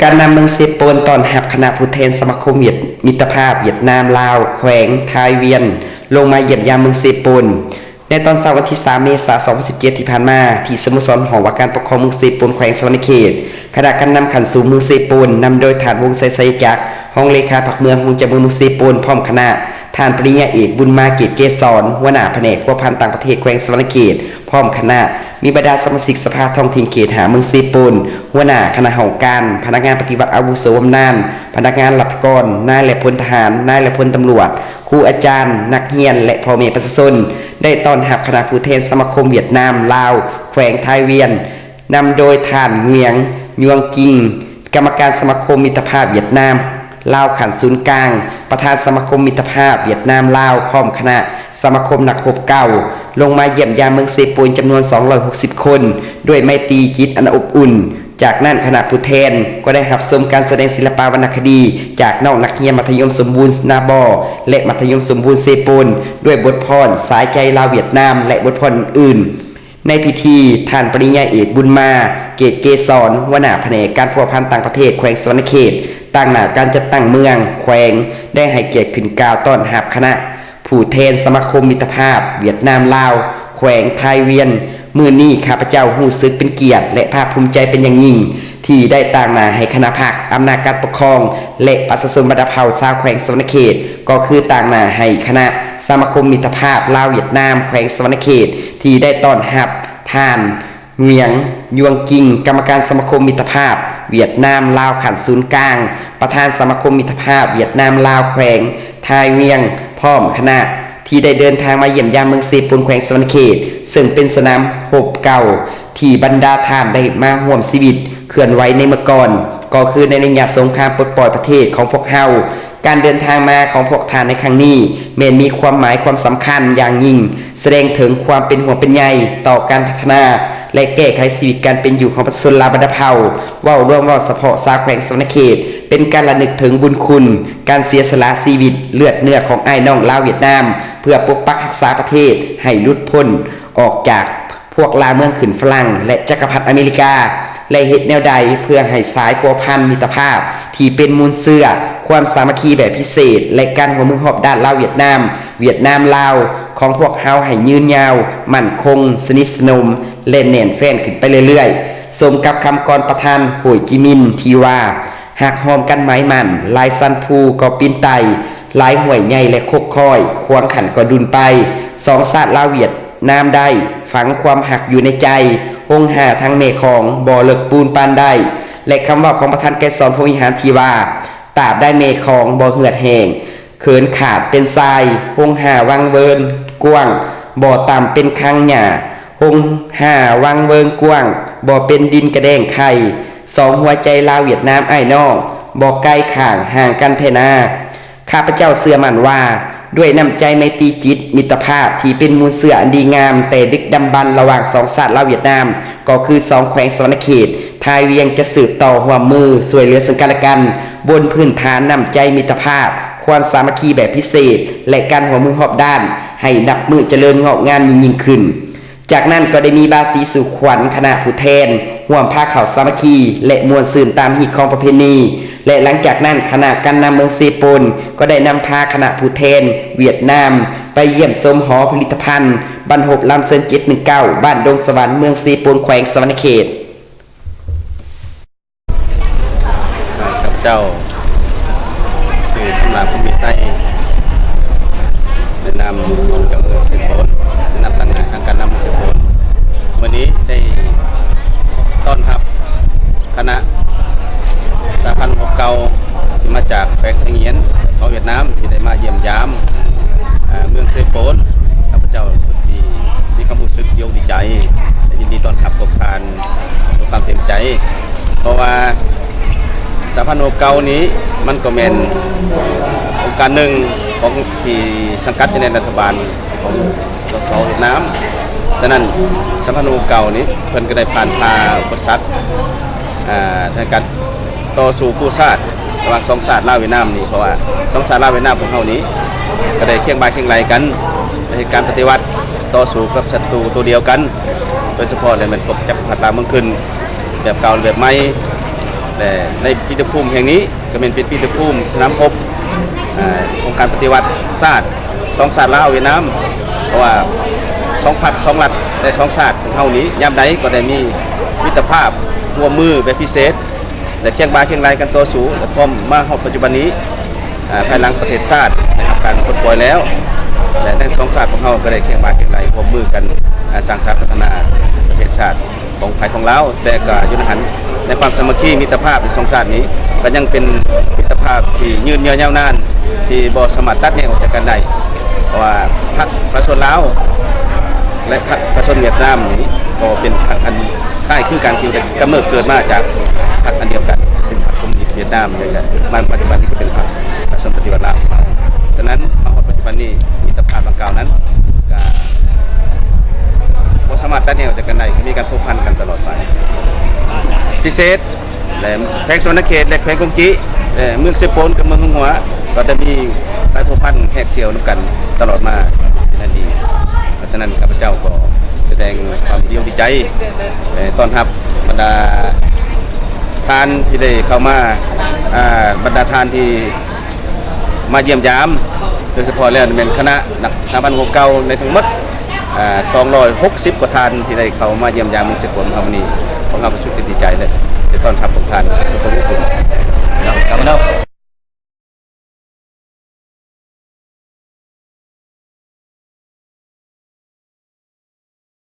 การนำเมืองเซโปนตอนหับคณะผู้แทนสมาคมมิตรภาพเวียดนามลาวแขวงไทยเวียนลงมาเยี่ยมยามเมืองเซโปนในตอนเสาร์วันที่3 เมษายน 2017 ที่ผ่านมาที่สโมสรหอว่าการปกครองเมืองเซโปนแขวงสวรรณเขตขณะการนำขันสู่เมืองเซโปนนำโดยฐานวงไซจักรห้องเลขาผักเมืองของเจ้าเมืองเซโปนพร้อมคณะท่านปริญญาเอกบุญมาเกตเกษรหัวหน้าแผนกพัวพันต่างประเทศแขวงสวรรณเขตพร้อมคณะมีบรรดาสมาชิกสภาท้องถิ่นเขตหาเมืองเซโปนหัวหน้าคณะหองการพนักงานปฏิบัติอาวุโสบำนาญพนักงานรัฐกรนายและพลทหารนายและพลตำรวจครูอาจารย์นักเรียนและพ่อแม่ประชาชนได้ต้อนรับคณะผู้แทนสมาคมเวียดนามลาวแขวงไทยเวียนนำโดยท่านเงียงยวงกิงกรรมการสมาคมมิตรภาพเวียดนามลาวขันศูนย์กลางประธานสมาคมมิตรภาพเวียดนามลาวพร้อมคณะสมาคมนักรบเก่าลงมาเยี่ยมยามเมืองเซโปนจำนวน260คนด้วยไมตรีจิตอันอบอุ่นจากนั้นคณะผู้แทนก็ได้รับชมการแสดงศิลปวรรณคดีจากน้องนักเรียนมัธยมสมบูรณ์นาบอและมัธยมสมบูรณ์เซโปนด้วยบทพรสายใจลาวเวียดนามและบทพรอื่นในพิธีท่านปริญญาเอกบุญมาเกตเกษรหัวหน้าแผนกการพัวพันต่างประเทศแขวงสวรรณเขตตั้งหน้าการจัดตั้งเมืองแขวงได้ให้เกียรติขึ้นกล่าวต้อนรับคณะผู้แทนสมาคมมิตรภาพเวียดนามลาวแขวงไทยเวียนมือนี้ข้าพเจ้าหู้สึกเป็นเกียรติและภาคภูมิใจเป็นอย่างยิ่งที่ได้ตั้งหน้าให้คณะภาคอำนาจการปกครองและประชาชนบรรดาเผ่าชาวแขวงสวรรณเขตก็คือตั้งหน้าให้คณะสมาคมมิตรภาพลาวเวียดนามแขวงสวรรณเขตที่ได้ต้อนรับท่านเงียงยวงกิงกรรมการสมาคมมิตรภาพเวียดนามลาวขันศูนย์กลางประธานสมาคมมิตรภาพเวียดนามลาวแขวงไทยเวียงพร้อมคณะที่ได้เดินทางมาเยี่ยมยามเมืองเซโปนแขวงสวรรณเขตซึ่งเป็นสนามรบเก่าที่บรรดาท่านได้มาร่วมชีวิตเคลื่อนไหวในเมื่อก่อนก็คือในระยะสงครามปลดปล่อยประเทศของพวกเฮาการเดินทางมาของพวกท่านในครั้งนี้มีความหมายความสำคัญอย่างยิ่งแสดงถึงความเป็นห่วงเป็นใยต่อการพัฒนาและแก้ไขชีวิตการเป็นอยู่ของประชาชนลาวบรรดาเผ่าว่าร่วมว่าเฉพาะชาวแขวงสวรรณเขตเป็นการระลึกถึงบุญคุณการเสียสละชีวิตเลือดเนื้อของไอ้น้องลาวเวียดนามเพื่อปกปักรักษาประเทศให้หลุดพ้นออกจากพวกลาเมืองขืนฝรั่งและจักรพรรดิอเมริกาและเหตุแนวใดเพื่อให้สายพัวพันมิตรภาพที่เป็นมูลเสื่อความสามัคคีแบบพิเศษและการหัวมือหอบด้านลาวเวียดนามลาวของพวกเฮาให้ยืนยาวมั่นคงสนิทสนมเล่นแน่นแฟนขึ้นไปเรื่อยๆสมกับคำกรประธานโหยจิมินที่ว่าหากหอมกันไม้มันลายสันภูก็ปีนไตลายห่วยใหญ่และโคกคอยควงขันก็ดุนไปสองชาติลาวเวียดนามได้ฝังความหักอยู่ในใจหงหาทั้งเมฆของบ่อเลิกปูนปานได้และคำว่าของประธานแกสอนพระวิหารทีว่าตราบได้เมฆของบ่อเหือดแห้งเขินขาดเป็นทรายหงหาวังเวินกว้างบ่อต่ำเป็นคังหญ้าหงหาวังเวินกว้างบ่อเป็นดินกระแดงไข่สองหัวใจลาวเวียดนามไอ้น้องบ่อไกลข่างห่างกันเทนาข้าพเจ้าเสื่อมั่นว่าด้วยน้ำใจไมตรีจิตมิตรภาพที่เป็นมูลเสื่ออันดีงามแต่ดึกดำบรรระหว่างสองชาติลาวเวียดนามก็คือสองแขวงสวรรณเขตไทยเวียงจะสืบต่อหัวมือช่วยเหลือซึ่งกันและกันบนพื้นฐานน้ำใจมิตรภาพความสามัคคีแบบพิเศษและการหัวมือหอบด้านให้นับมือเจริญงอกงามยิ่งขึ้นจากนั้นก็ได้มีบาสีสุขวัญคณะผู้แทนห่วมผ้าขาวสามัคคีและมวลสื่นตามหิของประเพณีและหลังจากนั้นคณะการนำเมืองเซโปนก็ได้นำพาคณะผู้แทนเวียดนามไปเยี่ยมชมหอผลิตภัณฑ์บรรหบลำเซิน719บ้านดงสวรรค์เมืองเซโปนแขวงสวรรณเขตครับเจ้าคือสำหรับผู้มีไส้แนะนำของเจ้าเมืองเซโปนแนะนำทางการนำเมืองเซโปนวันนี้ได้ต้อนรับคณะสหพันธ์เก่าที่มาจากแขวงไทยเงียนของเวียดนามที่ได้มาเยี่ยมยามเมืองเซโปนข้าพเจ้าสุดที่มีความรู้สึกดีใจยินดีต้อนรับพบทานด้วยความเต็มใจเพราะว่าสหพันธ์เก่านี้มันก็เป็นองค์การหนึ่งของที่สังกัดในรัฐบาลของสสเวียดนามฉะนั้นสหพันธ์เก่านี้เพิ่นก็ได้ผ่านพาอุปสรรคในการต่อสู้กู้ชาติระหว่างสองชาติลาวเวียดนามนี่เพราะว่าสองชาติลาวเวียดนามของเฮานี้ก็ได้เคียงบ่าเคียงไหลกันในการปฏิวัติต่อสู้กับศัตรูตัวเดียวกันโดยเฉพาะเลยมันกบจักรพรรดิลาวเมืองขึ้นแบบเก่าแบบใหม่ แต่ในพิพิธภูมิแห่งนี้ก็เป็นพิพิธภูมิสนามรบองค์การปฏิวัติศาสตร์สองศาสตร์ลาวเวียดนามเพราะว่าสองพักสองรัฐและสองศาสตร์ของเฮานี้ยามใดก็ได้มีมิตรภาพร่วมมือแบบพิเศษและเคียงบ่าเคียงไหลกันตัวสูงและพร้อมมาฮอดปัจจุบันนี้ภายหลังประเทศชาตินะครับการปลดปล่อยแล้วและทั้งสองศาสตร์ของเฮาก็ได้เคียงบ่าเคียงไหลร่วมมือกันสร้างสรรค์พัฒนาประเทศชาติของไทยของลาวแต่ก็อยู่ในหันในความสามัคคีมิตรภาพของสองชาตินี้ก็ยังเป็นมิตรภาพที่ยืนยาวนานที่บ่สามารถตัดแยกออกจากกันได้เพราะว่าพรรคประชาชนลาวและพรรคประชาชนเวียดนามนี้ก็เป็นพรรคอันคล้ายคือกันที่กำเนิดเกิดมาจากพรรคอันเดียวกันเป็นพรรคคอมมิวนิสต์เวียดนามอย่างนี้มาปัจจุบันนี้ก็เป็นพรรคประชาชนปฏิวัติลาวฉะนั้นมาปัจจุบันนี้มิตรภาพดังกล่าวนั้นก็สามารถตัดแยกออกจากกันได้มีการผูกพันกันตลอดไปพิเศษและแขวงสวรรณเขตและแขวงกงจีเมืองเซโปนกับเมืองหัวก็จะมีการผูกพันแหกเสี่ยวน้ำกันตลอดมาเป็นอดีตเพราะฉะนั้นข้าพเจ้าก็แสดงความดีใจต้อนรับบรรดาทานที่ได้เข้ามาบรรดาทานที่มาเยี่ยมยามโดยเฉพาะแล้วเป็นคณะนักบันโกเก่าในทั้งหมด260 กว่าทานที่ได้เข้ามาเยี่ยมยามเมืองเซโปนคำนี้ของเราประชุมดีใจเลยจะต้อนรับทุกท่านทุกคนครับ